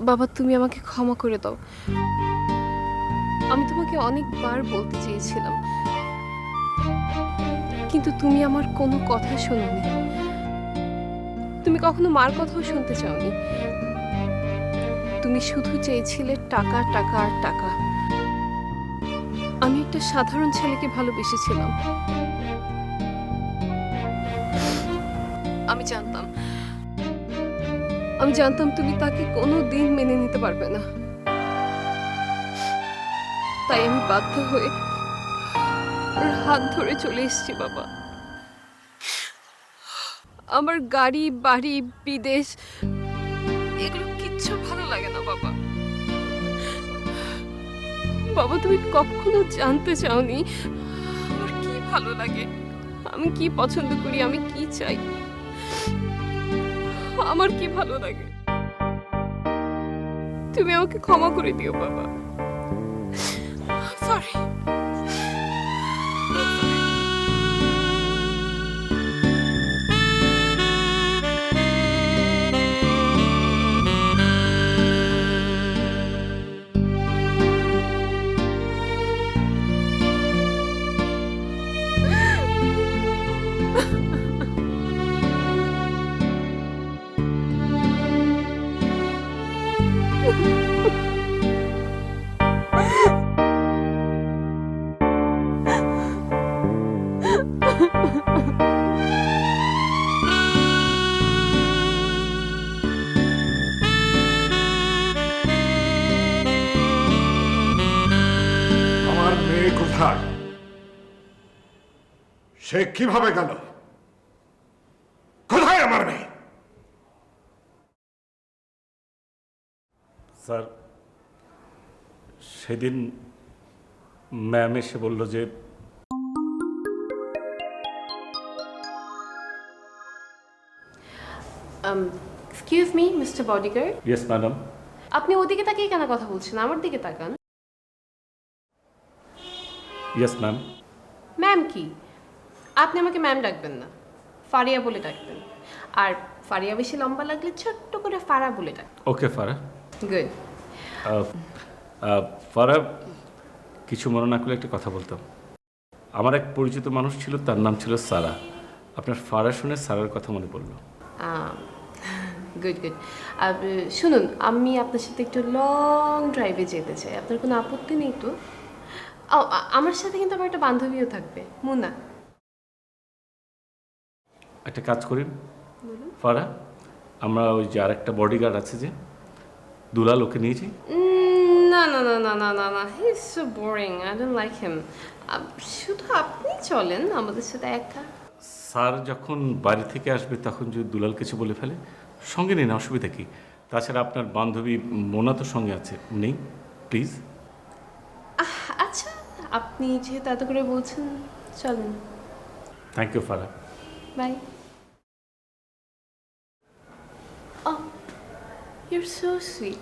বাবা তুমি আমাকে ক্ষমা করে দাও। আমি তোমাকে অনেকবার বলতে চেয়েছিলাম, কিন্তু তুমি আমার কোনো কথা শোনোনি। তুমি কখনো মার কথাও শুনতে চাওনি। তুমি শুধু চেয়েছিলে টাকা, টাকা আর টাকা। আমি একটা সাধারণ ছেলেকে ভালোবেসেছিলাম। আমি জানতাম আমি জানতাম তুমি তাকে কোনো দিন মেনে নিতে পারবে না। তাই আমি বাধ্য হয়ে ওর হাত ধরে চলে এসেছি বাবা। আমার গাড়ি, বাড়ি, বিদেশ এগুলো কিচ্ছু ভালো লাগে না বাবা। বাবা তুমি কখনো জানতে চাওনি আমার কি ভালো লাগে, আমি কি পছন্দ করি, আমি কি চাই, আমার কি ভালো লাগে। তুমি আমাকে ক্ষমা করে দিও বাবা। সরি। আমার মেয়ে কোথায়? সে কিভাবে গেল? কোথায় আমার মেয়ে? স্যার, সেদিন ম্যাম এসে বলল যে excuse me mister bodyguard, yes madam. আপনি ওদিকে তাকিয়ে কেন কথা বলছেন? আমার দিকে তাকান। Yes ma'am. ম্যাম কি? আপনি আমাকে ম্যাম ডাকবেন না, ফারিয়া বলে ডাকবেন। আর ফারিয়া বেশি লম্বা লাগলে ছোট্ট করে ফারা বলে ডাক। ওকে ফারা। গুড। ফারা, কিছু মনে না করলে একটা কথা বলতাম। আমার এক পরিচিত মানুষ ছিল, তার নাম ছিল সারা। আপনার ফারা শুনে সারার কথা মনে পড়লো। Good good. শুনুন, আমি আপনার সাথে একটু লং ড্রাইভে যেতে চাই, আপনার কোনো আপত্তি নেই তো? আমার সাথে কিন্তু আমার একটা বান্ধবীও থাকবে, মুনা। একটা কাজ করি ফারা, আমরা ওই যে আরেকটা বডিগার্ড আছে যে দুলাল, ওকে নিয়েছি। না না না না না না না, he is so boring, I don't like him. শুধু আপনি চলেন আমাদের সাথে একা। স্যার যখন বাড়ি থেকে আসবে তখন যদি দুলাল কিছু বলে ফেলে, সঙ্গে নিন, অসুবিধা কি? তাছাড়া আপনার বান্ধবী মোনা তো সঙ্গে আছে, নেই? প্লিজ। আচ্ছা, আপনি যেহেতু এত করে বলছেন, চলেন। Thank you Farah. Bye. Oh, you're so sweet.